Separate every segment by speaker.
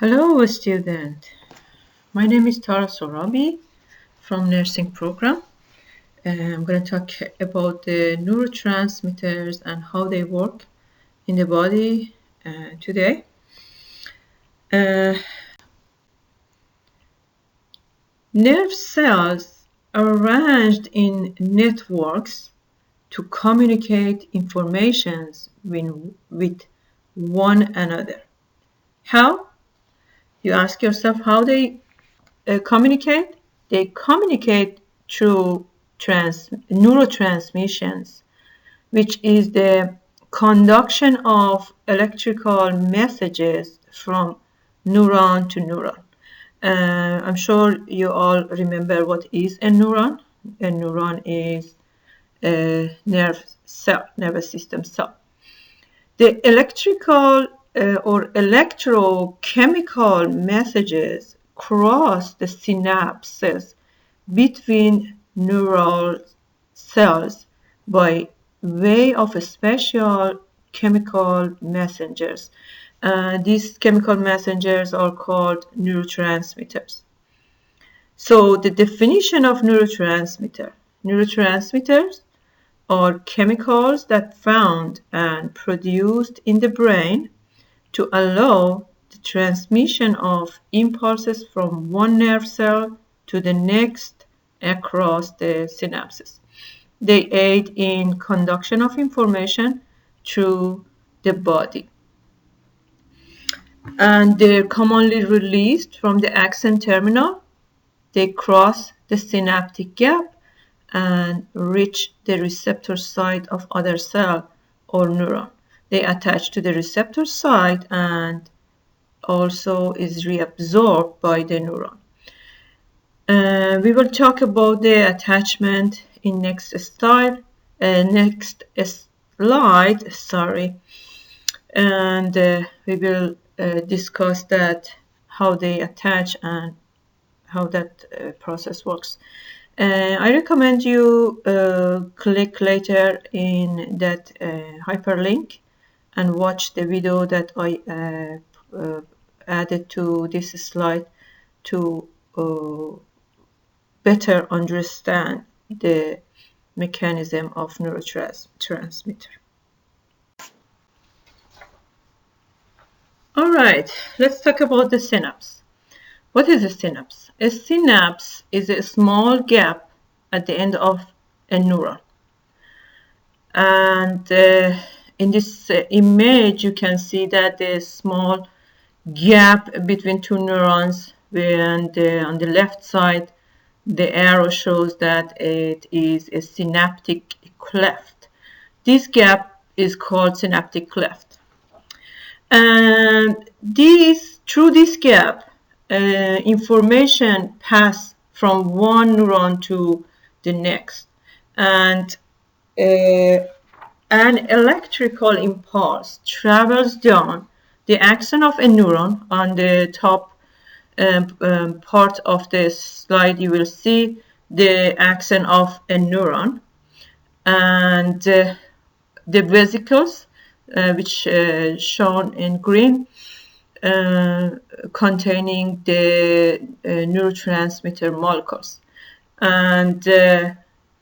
Speaker 1: Hello, student. My name is Tara Sorabi from nursing program. I'm going to talk about the neurotransmitters and how they work in the body today. Nerve cells are arranged in networks to communicate informations with one another. How? You ask yourself how they communicate? They communicate through neurotransmissions, which is the conduction of electrical messages from neuron to neuron. I'm sure you all remember what is a neuron. A neuron is a nervous system cell. The electrical or electrochemical messages cross the synapses between neural cells by way of special chemical messengers. These chemical messengers are called neurotransmitters. So the definition of neurotransmitters are chemicals that found and produced in the brain to allow the transmission of impulses from one nerve cell to the next across the synapses. They aid in conduction of information through the body. And they're commonly released from the axon terminal. They cross the synaptic gap and reach the receptor site of other cell or neuron. They attach to the receptor site and also is reabsorbed by the neuron. We will talk about the attachment in next slide, and we will discuss that, how they attach and how that process works. I recommend you click later in that hyperlink and watch the video that I added to this slide to better understand the mechanism of neurotransmitter. All right, let's talk about the synapse. What is a synapse? A synapse is a small gap at the end of a neuron. And in this image, you can see that the small gap between two neurons, and on the left side, the arrow shows that it is a synaptic cleft. This gap is called synaptic cleft. And through this gap, information passes from one neuron to the next, and an electrical impulse travels down the axon of a neuron. On the top part of the slide, you will see the axon of a neuron, and the vesicles, which shown in green, containing the neurotransmitter molecules. And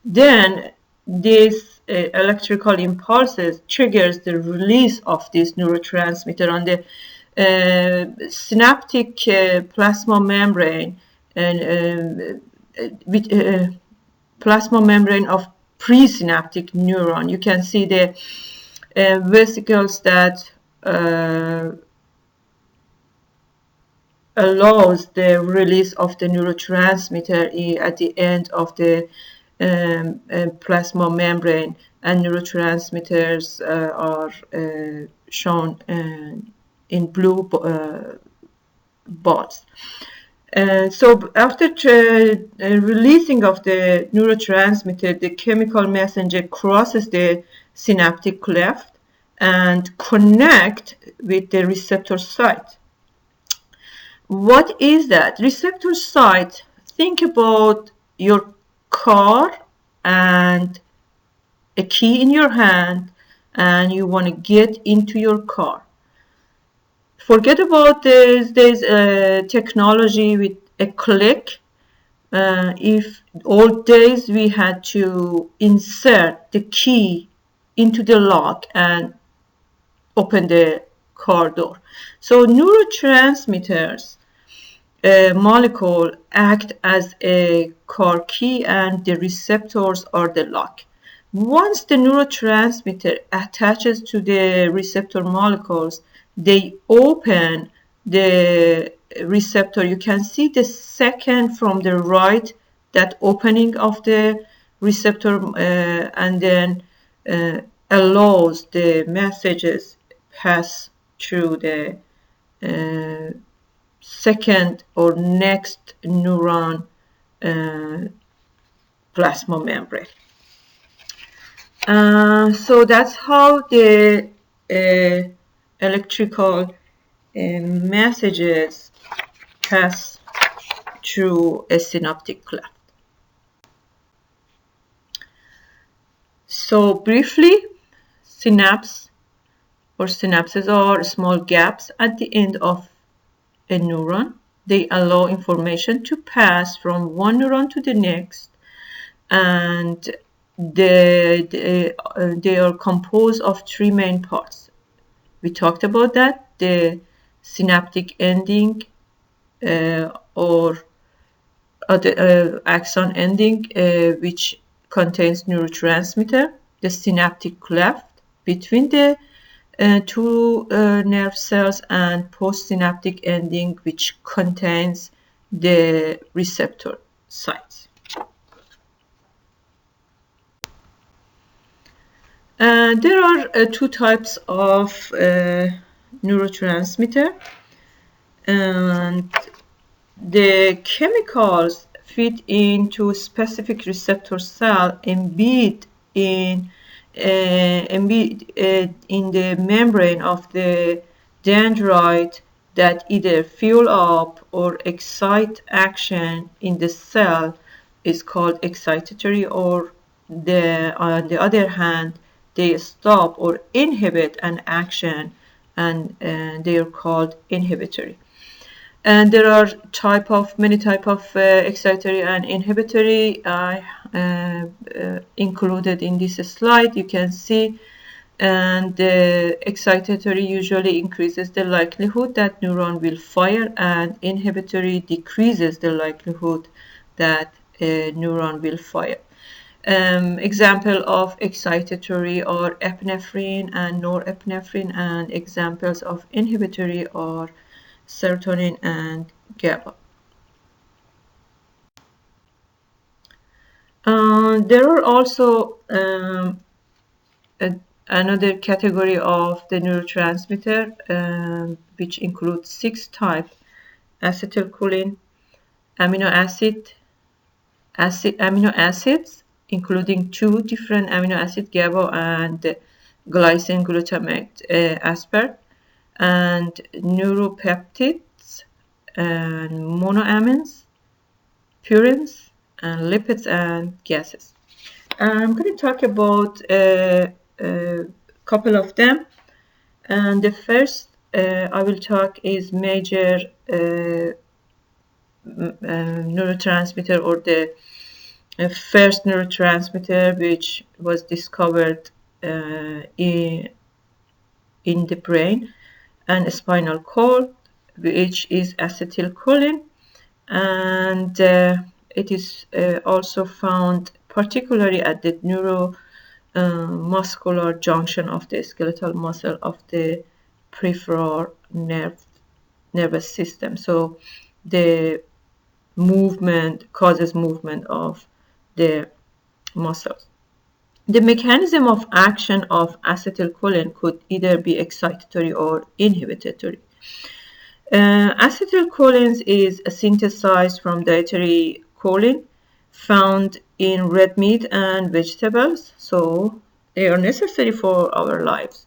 Speaker 1: then these electrical impulses triggers the release of this neurotransmitter on the synaptic plasma membrane, and with plasma membrane of presynaptic neuron. You can see the vesicles that allows the release of the neurotransmitter at the end of the plasma membrane, and neurotransmitters are shown in blue balls. So after releasing of the neurotransmitter, the chemical messenger crosses the synaptic cleft and connect with the receptor site. What is that? Receptor site, think about your car and a key in your hand, and you want to get into your car. Forget about this. There's a technology with a click. If old days we had to insert the key into the lock and open the car door. So neurotransmitters molecule act as a car key and the receptors are the lock. Once the neurotransmitter attaches to the receptor molecules, they open the receptor. You can see the second from the right, that opening of the receptor, and then allows the messages pass through the second or next neuron plasma membrane. So that's how the electrical messages pass through a synaptic cleft. So briefly, synapses are small gaps at the end of a neuron. They allow information to pass from one neuron to the next, and they are composed of three main parts. We talked about that: the synaptic ending or the axon ending, which contains neurotransmitter, the synaptic cleft between the two nerve cells, and postsynaptic ending, which contains the receptor sites. There are two types of neurotransmitter, and the chemicals fit into specific receptor cell embed in the membrane of the dendrite that either fuel up or excite action in the cell is called excitatory, or on the other hand, they stop or inhibit an action, and they are called inhibitory. And there are many type of excitatory and inhibitory included in this slide. You can see, and the excitatory usually increases the likelihood that neuron will fire, and inhibitory decreases the likelihood that a neuron will fire. Example of excitatory are epinephrine and norepinephrine, and examples of inhibitory are serotonin and GABA. There are also another category of the neurotransmitter, which includes 6 types: acetylcholine, amino acids, including 2 different amino acid, GABA and glycine glutamate aspartate, and neuropeptides and monoamines, purines, and lipids and gases. I'm going to talk about a couple of them, and the first I will talk is major neurotransmitter, or the first neurotransmitter which was discovered in the brain and spinal cord, which is acetylcholine, and it is also found particularly at the neuromuscular junction of the skeletal muscle of the peripheral nervous system. So the movement causes movement of the muscles. The mechanism of action of acetylcholine could either be excitatory or inhibitory. Acetylcholine is synthesized from dietary choline found in red meat and vegetables, so they are necessary for our lives.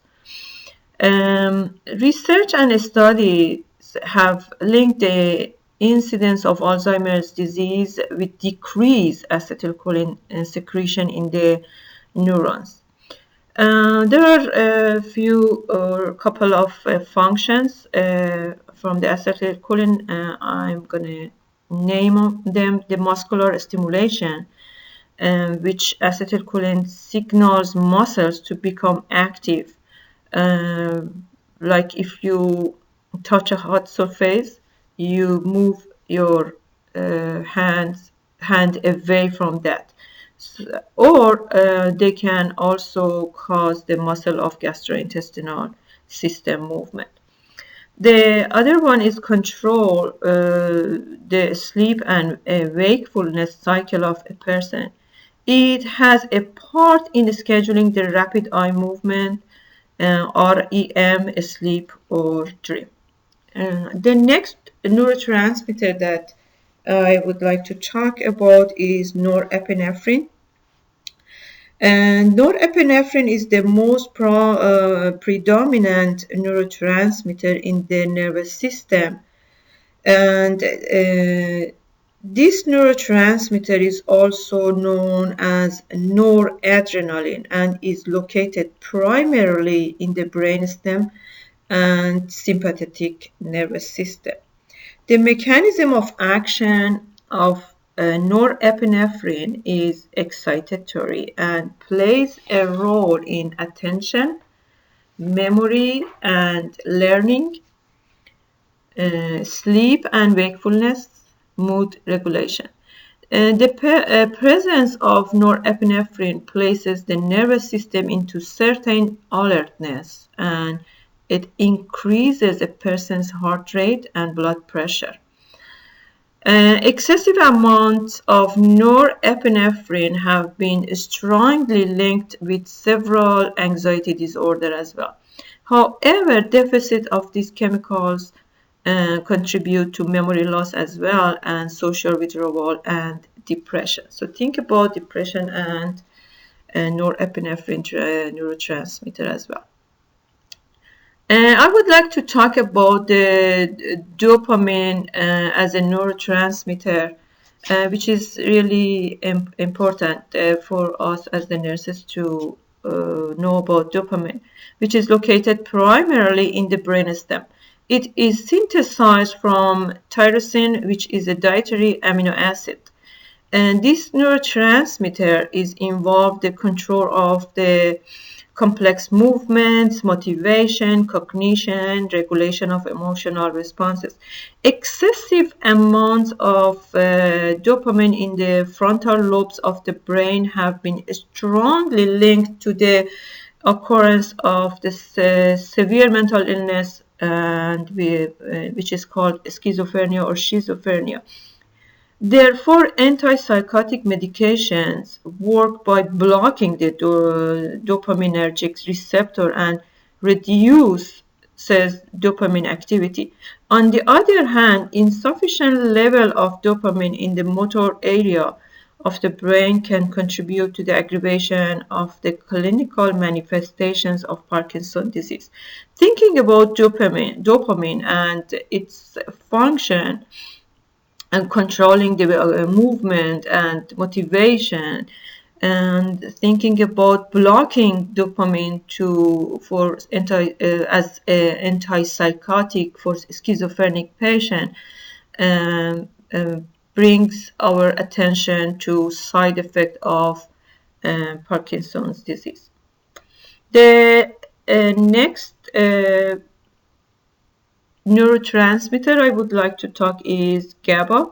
Speaker 1: Research and studies have linked the incidence of Alzheimer's disease with decreased acetylcholine secretion in the neurons. There are a few or couple of functions from the acetylcholine. I'm going to name them the muscular stimulation, which acetylcholine signals muscles to become active. Like if you touch a hot surface, you move your hand away from that. Or they can also cause the muscle of gastrointestinal system movement. The other one is control the sleep and wakefulness cycle of a person. It has a part in scheduling the rapid eye movement, REM, sleep or dream. The next neurotransmitter that I would like to talk about is norepinephrine. And norepinephrine is the most predominant neurotransmitter in the nervous system. And this neurotransmitter is also known as noradrenaline and is located primarily in the brainstem and sympathetic nervous system. The mechanism of action of norepinephrine is excitatory and plays a role in attention, memory, and learning, sleep and wakefulness, mood regulation. The presence of norepinephrine places the nervous system into certain alertness, and it increases a person's heart rate and blood pressure. Excessive amounts of norepinephrine have been strongly linked with several anxiety disorders as well. However, deficit of these chemicals contribute to memory loss as well, and social withdrawal and depression. So think about depression and norepinephrine neurotransmitter as well. I would like to talk about the dopamine as a neurotransmitter, which is really important for us as the nurses to know about dopamine, which is located primarily in the brainstem. It is synthesized from tyrosine, which is a dietary amino acid. And this neurotransmitter is involved in the control of the complex movements, motivation, cognition, regulation of emotional responses. Excessive amounts of dopamine in the frontal lobes of the brain have been strongly linked to the occurrence of the severe mental illness, and which is called schizophrenia or schizophrenia. Therefore, antipsychotic medications work by blocking the dopaminergic receptor and reduces dopamine activity. On the other hand, insufficient level of dopamine in the motor area of the brain can contribute to the aggravation of the clinical manifestations of Parkinson's disease. Thinking about dopamine and its function and controlling the movement and motivation, and thinking about blocking dopamine as an antipsychotic for schizophrenic patient brings our attention to side effect of Parkinson's disease. The next neurotransmitter I would like to talk is GABA.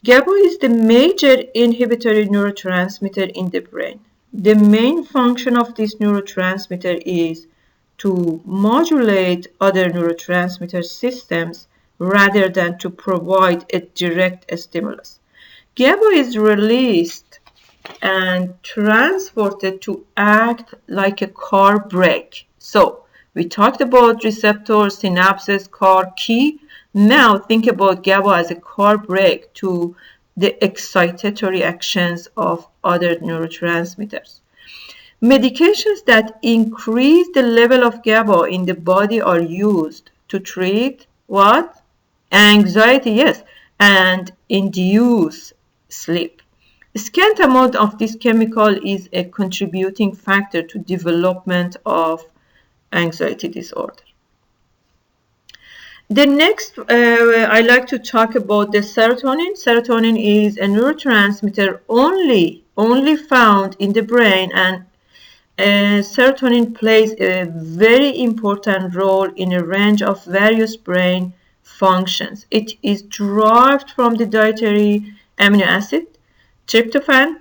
Speaker 1: GABA is the major inhibitory neurotransmitter in the brain. The main function of this neurotransmitter is to modulate other neurotransmitter systems rather than to provide a direct stimulus. GABA is released and transported to act like a car brake. So we talked about receptors, synapses, car key. Now think about GABA as a car brake to the excitatory actions of other neurotransmitters. Medications that increase the level of GABA in the body are used to treat what? Anxiety, yes, and induce sleep. Scant amount of this chemical is a contributing factor to development of anxiety disorder. The next, I like to talk about the serotonin. Serotonin is a neurotransmitter only found in the brain, and serotonin plays a very important role in a range of various brain functions. It is derived from the dietary amino acid, tryptophan,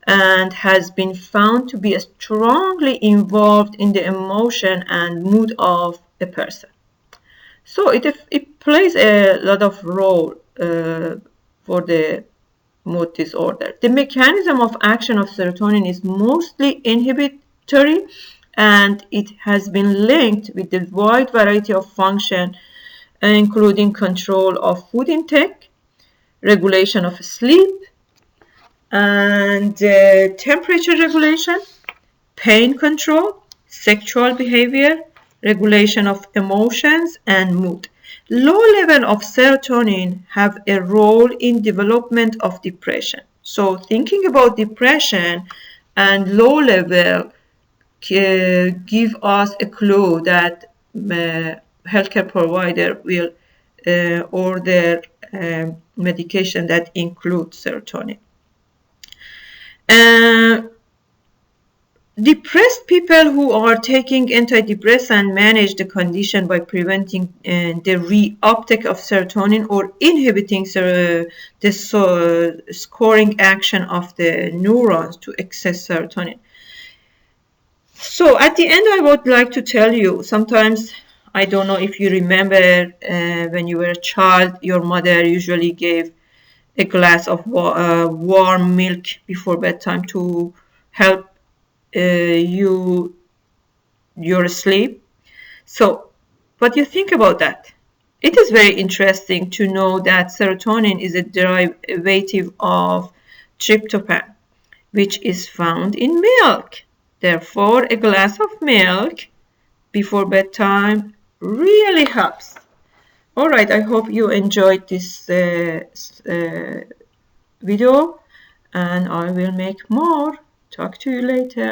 Speaker 1: and has been found to be strongly involved in the emotion and mood of a person. So it plays a lot of role for the mood disorder. The mechanism of action of serotonin is mostly inhibitory, and it has been linked with a wide variety of functions, including control of food intake, regulation of sleep, and temperature regulation, pain control, sexual behavior, regulation of emotions, and mood. Low level of serotonin have a role in development of depression. So thinking about depression and low level give us a clue that healthcare provider will order medication that includes serotonin. Depressed people who are taking antidepressants manage the condition by preventing the reuptake of serotonin or inhibiting the scoring action of the neurons to access serotonin. So at the end, I would like to tell you, sometimes, I don't know if you remember when you were a child, your mother usually gave a glass of warm milk before bedtime to help your sleep. So what do you think about that? It is very interesting to know that serotonin is a derivative of tryptophan, which is found in milk. Therefore, a glass of milk before bedtime really helps. All right, I hope you enjoyed this video, and I will make more. Talk to you later.